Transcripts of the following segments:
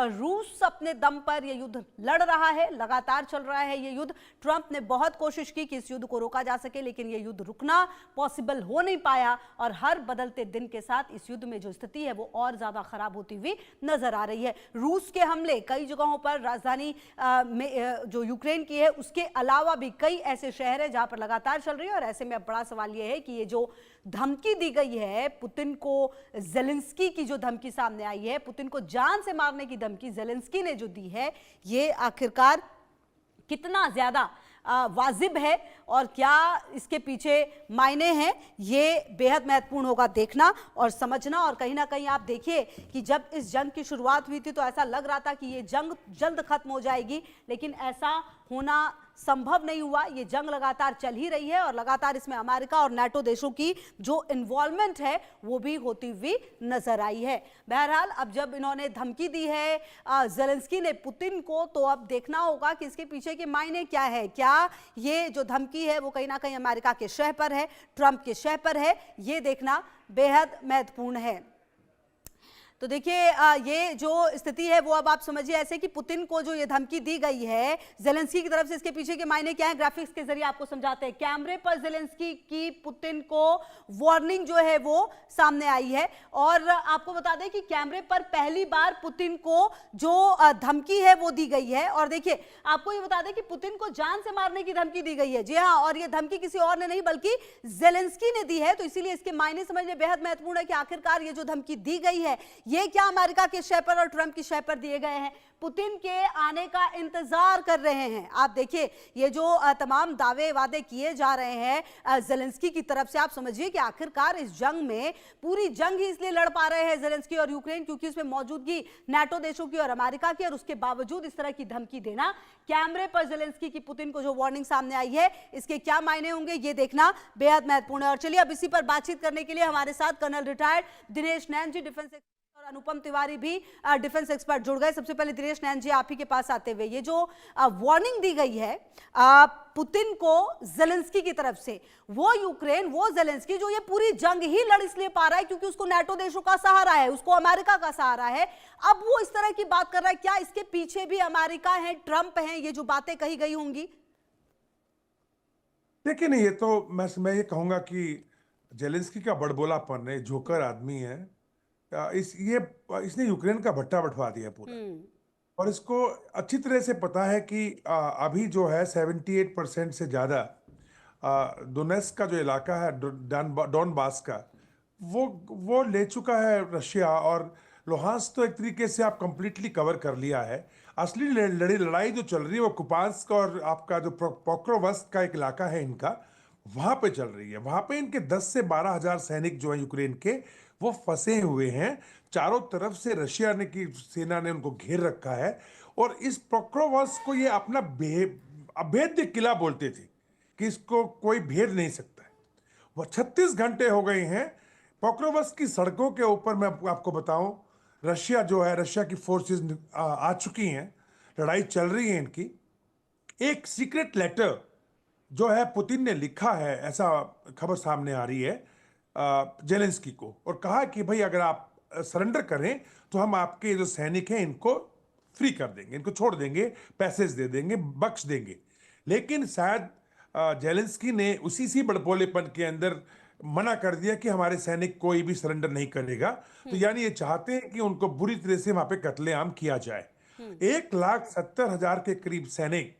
रूस अपने दम पर यह युद्ध लड़ रहा है, लगातार चल रहा है यह युद्ध। ट्रंप ने बहुत कोशिश की कि इस युद्ध को रोका जा सके, लेकिन यह युद्ध रुकना पॉसिबल हो नहीं पाया और हर बदलते दिन के साथ इस युद्ध में जो स्थिति है वो और ज्यादा खराब होती हुई नजर आ रही है। रूस के हमले कई जगहों पर राजधानी में जो यूक्रेन की है उसके अलावा भी कई ऐसे शहर है जहां पर लगातार चल रही है। और ऐसे में अब बड़ा सवाल यह है कि ये जो धमकी दी गई है पुतिन को, ज़ेलेंस्की की जो धमकी सामने आई है, पुतिन को जान से मारने की धमकी ज़ेलेंस्की ने जो दी है, ये आखिरकार कितना ज्यादा वाजिब है और क्या इसके पीछे मायने हैं, ये बेहद महत्वपूर्ण होगा देखना और समझना। और कहीं ना कहीं आप देखिए कि जब इस जंग की शुरुआत हुई थी तो ऐसा लग रहा था कि ये जंग जल्द खत्म हो जाएगी, लेकिन ऐसा होना संभव नहीं हुआ। ये जंग लगातार चल ही रही है और लगातार इसमें अमेरिका और नाटो देशों की जो इन्वॉल्वमेंट है वो भी होती हुई नजर आई है। बहरहाल अब जब इन्होंने धमकी दी है ज़ेलेंस्की ने पुतिन को, तो अब देखना होगा कि इसके पीछे के मायने क्या है। क्या ये जो धमकी है वो कहीं ना कहीं अमेरिका के शह पर है, ट्रंप के शह पर है, ये देखना बेहद महत्वपूर्ण है। तो देखिए ये जो स्थिति है वो अब आप समझिए ऐसे कि पुतिन को जो ये धमकी दी गई है ज़ेलेंस्की की तरफ से, इसके पीछे के मायने क्या है, ग्राफिक्स के जरिए आपको समझाते हैं। कैमरे पर ज़ेलेंस्की की पुतिन को वार्निंग जो है वो सामने आई है और आपको बता दें कि कैमरे पर पहली बार पुतिन को जो धमकी है वो दी गई है। और देखिए आपको ये बता दें कि पुतिन को जान से मारने की धमकी दी गई है। जी हाँ, और ये धमकी किसी और ने नहीं बल्कि ज़ेलेंस्की ने दी है। तो इसीलिए इसके मायने समझने बेहद महत्वपूर्ण है कि आखिरकार ये जो धमकी दी गई है ये क्या अमेरिका के शह पर और ट्रंप की शह पर दिए गए हैं, पुतिन के आने का इंतजार कर रहे हैं। आप देखिए ये जो तमाम दावे वादे किए जा रहे हैं ज़ेलेंस्की की तरफ से, आप समझिए कि आखिरकार इस जंग में पूरी जंग ही इसलिए लड़ पा रहे हैं ज़ेलेंस्की और यूक्रेन क्योंकि उसमें मौजूदगी नाटो देशों की और अमेरिका की, और उसके बावजूद इस तरह की धमकी देना, कैमरे पर ज़ेलेंस्की की पुतिन को जो वार्निंग सामने आई है इसके क्या मायने होंगे ये देखना बेहद महत्वपूर्ण है। और चलिए अब इसी पर बातचीत करने के लिए हमारे साथ कर्नल रिटायर्ड दिनेश नैन जी, डिफेंस और अनुपम तिवारी भी डिफेंस एक्सपर्ट जुड़ गए। सबसे पहले दिनेश नैन जी आप ही के पास आते हुए, ये जो वार्निंग दी गई है पुतिन को ज़ेलेंस्की की तरफ से, वो यूक्रेन, वो ज़ेलेंस्की जो ये पूरी जंग ही लड़ इसलिए पा रहा है क्योंकि उसको नाटो देशों का सहारा है, उसको अमेरिका का सहारा है, अब वो इस तरह की बात कर रहा है। क्या इसके पीछे भी अमेरिका है, ट्रंप है, ये जो बातें कही गई होंगी? देखिए नहीं, ये तो मैं ये कहूंगा कि ज़ेलेंस्की का बड़बोलापन है, जोकर आदमी है। इसने यूक्रेन का भट्टा बंटवा दिया पूरा। और इसको अच्छी तरह से पता है कि अभी जो है 78% से ज्यादा डोनेट्स्क का जो इलाका है डॉनबास का, वो ले चुका है रशिया। और लुहांस्क तो एक तरीके से आप कंप्लीटली कवर कर लिया है। असली लड़ाई जो चल रही है वो कुपांस्क और आपका जो पोक्रोवस्क का एक इलाका है इनका, वहां पे चल रही है। वहां पे इनके 10 से 12 हजार सैनिक जो है यूक्रेन के, वो फंसे हुए हैं। चारों तरफ से रशिया ने की सेना ने उनको घेर रखा है। और इस पोक्रोवस्क को ये अपना अभेद्य किला बोलते थे कि इसको कोई भेद नहीं सकता है। वो 36 घंटे हो गए हैं पोक्रोवस्क की सड़कों के ऊपर। मैं आपको बताऊं, रशिया की फोर्सेस आ चुकी हैं, लड़ाई चल रही है इनकी। एक सीक्रेट लेटर जो है पुतिन ने लिखा है, ऐसा खबर सामने आ रही है ज़ेलेंस्की को, और कहा कि भाई अगर आप सरेंडर करें तो हम आपके जो सैनिक हैं इनको फ्री कर देंगे, इनको छोड़ देंगे, पैसेज दे देंगे, बख्श देंगे। लेकिन शायद ज़ेलेंस्की ने उसी सी बड़बोलेपन के अंदर मना कर दिया कि हमारे सैनिक कोई भी सरेंडर नहीं करेगा। तो यानी ये चाहते हैं कि उनको बुरी तरह से वहां पे कत्लेआम किया जाए। 1,70,000 के करीब सैनिक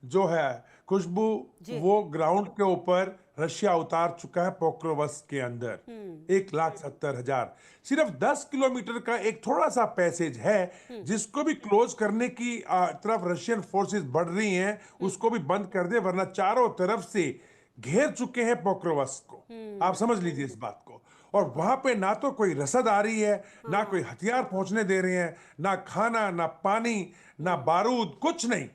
जो है खुशबू, वो ग्राउंड के ऊपर रशिया उतार चुका है पोक्रोवस्क के अंदर। 1,70,000, सिर्फ 10 किलोमीटर का एक थोड़ा सा पैसेज है जिसको भी क्लोज करने की तरफ रशियन फोर्सेस बढ़ रही हैं, उसको भी बंद कर दे, वरना चारों तरफ से घेर चुके हैं पोक्रोवस्क को। आप समझ लीजिए इस बात को। और वहां पे ना तो कोई रसद आ रही है, ना कोई हथियार पहुंचने दे रहे हैं, ना खाना, ना पानी, ना बारूद, कुछ नहीं।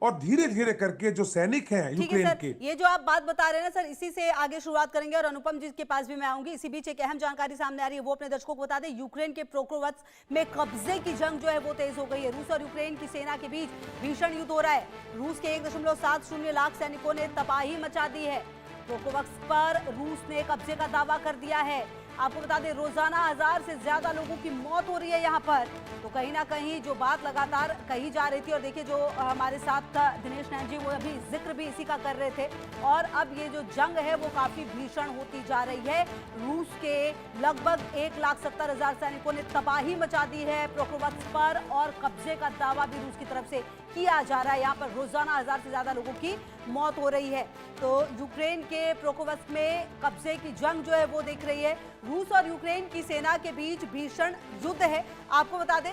और धीरे धीरे करके जो सैनिक हैं यूक्रेन के, ये जो आप बात बता रहे हैं ना सर, इसी से आगे शुरुआत करेंगे और अनुपम जी के पास भी मैं आऊंगी। इसी बीच एक अहम जानकारी सामने आ रही है, वो अपने दर्शकों को बता दें। यूक्रेन के पोक्रोवस्क में कब्जे की जंग जो है वो तेज हो गई है। रूस और यूक्रेन की सेना के बीच भीषण युद्ध हो रहा है। रूस के 1.70 लाख सैनिकों ने तबाही मचा दी है। पोक्रोवस्क पर रूस ने कब्जे का दावा कर दिया है। आपको बता दें रोजाना 1000 से ज्यादा लोगों की मौत हो रही है यहाँ पर। तो कहीं ना कहीं जो बात लगातार कही जा रही थी, और देखिए जो हमारे साथ था दिनेश नैन जी, वो अभी जिक्र भी इसी का कर रहे थे। और अब ये जो जंग है वो काफी भीषण होती जा रही है। रूस के लगभग 1,70,000 सैनिकों ने तबाही मचा दी है पोक्रोवस्क पर, और कब्जे का दावा भी रूस की तरफ से किया जा रहा है। यहाँ पर रोजाना 1000 से ज्यादा लोगों की मौत हो रही है। तो यूक्रेन के पोक्रोवस्क में कब्जे की जंग जो है वो देख रही है। रूस और यूक्रेन की सेना के बीच भीषण युद्ध है। आपको बता दें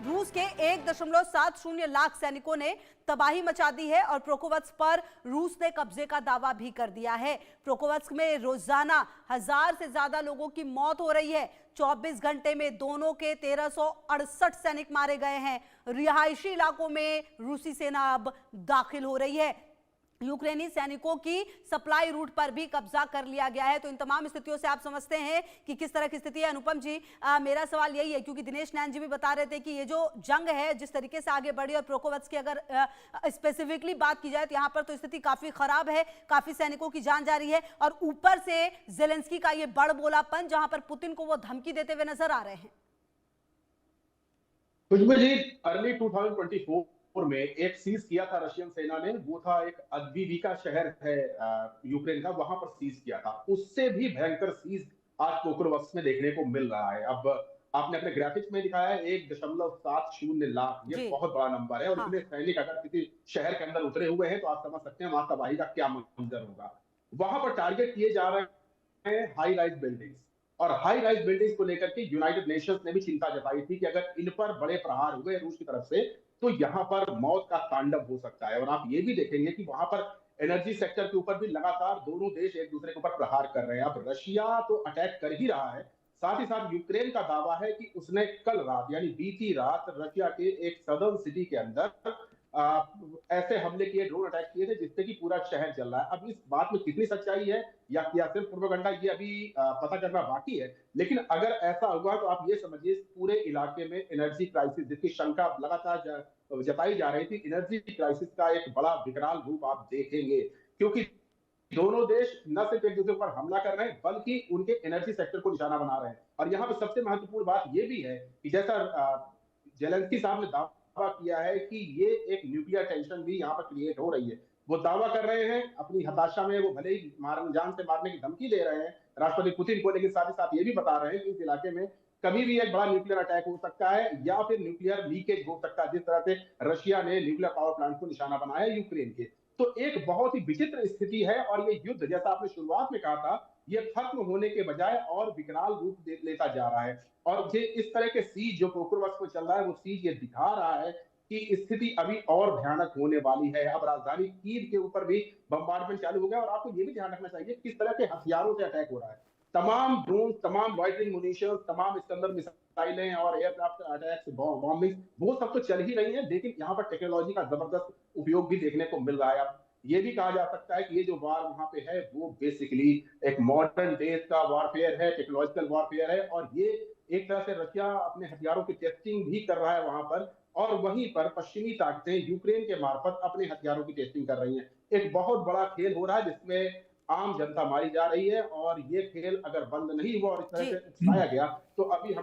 रूस के 1.70 लाख सैनिकों ने तबाही मचा दी है, और पोक्रोवस्क पर रूस ने कब्जे का दावा भी कर दिया है। पोक्रोवस्क में रोजाना 1000 से ज्यादा लोगों की मौत हो रही है। 24 घंटे में दोनों के 1368 सैनिक मारे गए हैं। रिहायशी इलाकों में रूसी सेना अब दाखिल हो रही है। यूक्रेनी सैनिकों की सप्लाई रूट पर भी कब्जा कर लिया गया है। तो इन तमाम स्थितियों से आप समझते हैं कि किस तरह की स्थिति है। अनुपम जी, मेरा सवाल यही है, क्योंकि दिनेश नैन जी भी बता रहे थे कि ये जो जंग है जिस तरीके से आगे बढ़ी, और पोक्रोवस्क की अगर स्पेसिफिकली बात की जाए तो यहाँ पर तो स्थिति काफी खराब है, काफी सैनिकों की जान जा रही है, और ऊपर से जेलेंस्की का ये बड़बोलापन जहां पर पुतिन को वो धमकी देते हुए नजर आ रहे हैं। खुशबू जी, अर्ली 2024 में एक सीज किया था रशियन सेना ने। वो था एक अद्विविका शहर है यूक्रेन का, वहां पर सीज किया था। उससे भी भयंकर सीज आज पोक्रोवस्क में देखने को मिल रहा है। अब आपने अपने ग्राफिक्स में दिखाया है 1.70 लाख, ये बहुत बड़ा नंबर है। और इतने सैनिक अगर किसी शहर के अंदर उतरे हुए हैं तो आप समझ सकते हैं वहां तबाही का क्या मंजर होगा। वहां पर टारगेट किए जा रहे हैं हाई राइज बिल्डिंग्स, और हाई राइज बिल्डिंग्स को लेकर के यूनाइटेड नेशंस ने भी चिंता जताई थी कि अगर इन पर बड़े प्रहार हुए रूस की तरफ से तो यहां पर मौत का तांडव हो सकता है। और आप ये भी देखेंगे कि वहां पर एनर्जी सेक्टर के ऊपर भी लगातार दोनों देश एक दूसरे के ऊपर प्रहार कर रहे हैं। अब रशिया तो अटैक कर ही रहा है, साथ ही साथ यूक्रेन का दावा है कि उसने कल रात यानी बीती रात रशिया के एक सदर्न सिटी के अंदर ऐसे हमले किए, ड्रोन अटैक किए थे जिससे कि पूरा शहर जल रहा है। अब इस बात में कितनी सच्चाई है या सिर्फ प्रोपेगेंडा, ये अभी पता करना बाकी है। लेकिन अगर ऐसा हुआ तो आप ये समझिए पूरे इलाके में एनर्जी क्राइसिस, जिसकी शंका लगातार जताई जा रही थी, एनर्जी क्राइसिस का एक बड़ा विकराल रूप आप देखेंगे। क्योंकि दोनों देश न सिर्फ एक दूसरे पर हमला कर रहे हैं बल्कि उनके एनर्जी सेक्टर को निशाना बना रहे हैं। और यहाँ पर सबसे महत्वपूर्ण बात यह भी है कि जैसा जेलेंस्की साहब ने दावा किया है कि ये एक न्यूक्लियर टेंशन भी यहाँ पर क्रिएट हो रही है। वो दावा कर रहे हैं अपनी हताशा में, वो भले ही जान से मारने की धमकी दे रहे हैं राष्ट्रपति पुतिन को, लेकिन साथ ही साथ ये भी बता रहे हैं कि इस इलाके में कभी भी एक बड़ा न्यूक्लियर अटैक हो सकता है या फिर न्यूक्लियर लीकेज हो सकता है, जिस तरह से रशिया ने न्यूक्लियर पावर प्लांट को निशाना बनाया यूक्रेन के। तो एक बहुत ही विचित्र स्थिति है, और ये युद्ध जैसा आपने शुरुआत में कहा था, ये खत्म होने के बजाय और विकराल रूप लेता जा रहा है। और ये इस तरह के सीज जो पोक्रोवस्क में चल रहा है, वो सीज ये दिखा रहा है कि स्थिति अभी और भयानक होने वाली है। अब राजधानी कीव के ऊपर भी बम्बार्डमेंट चालू हो गया, और आपको ये भी ध्यान रखना चाहिए किस तरह के हथियारों से अटैक हो रहा है। तमाम ड्रोन, तमाम लॉइटरिंग मुनिशन, तमाम इस्कंदर मिसाइलें और एयरक्राफ्ट अटैक्स, बॉम्बिंग, वो सब तो चल ही रही है, लेकिन यहाँ पर टेक्नोलॉजी का जबरदस्त उपयोग भी देखने को मिल रहा है। अब ये भी कहा जा सकता है कि ये जो वार वहां पे है वो बेसिकली एक मॉडर्न डेज का वॉरफेयर है, टेक्नोलॉजिकल वॉरफेयर है। और ये एक तरह से रशिया अपने हथियारों की टेस्टिंग भी कर रहा है वहां पर, और वहीं पर पश्चिमी ताकतें यूक्रेन के मार्फत अपने हथियारों की टेस्टिंग कर रही हैं। एक बहुत बड़ा खेल हो रहा है जिसमें आम जनता मारी जा रही है, और ये खेल अगर बंद नहीं हुआ और इस तरह से उकसाया गया तो अभी हम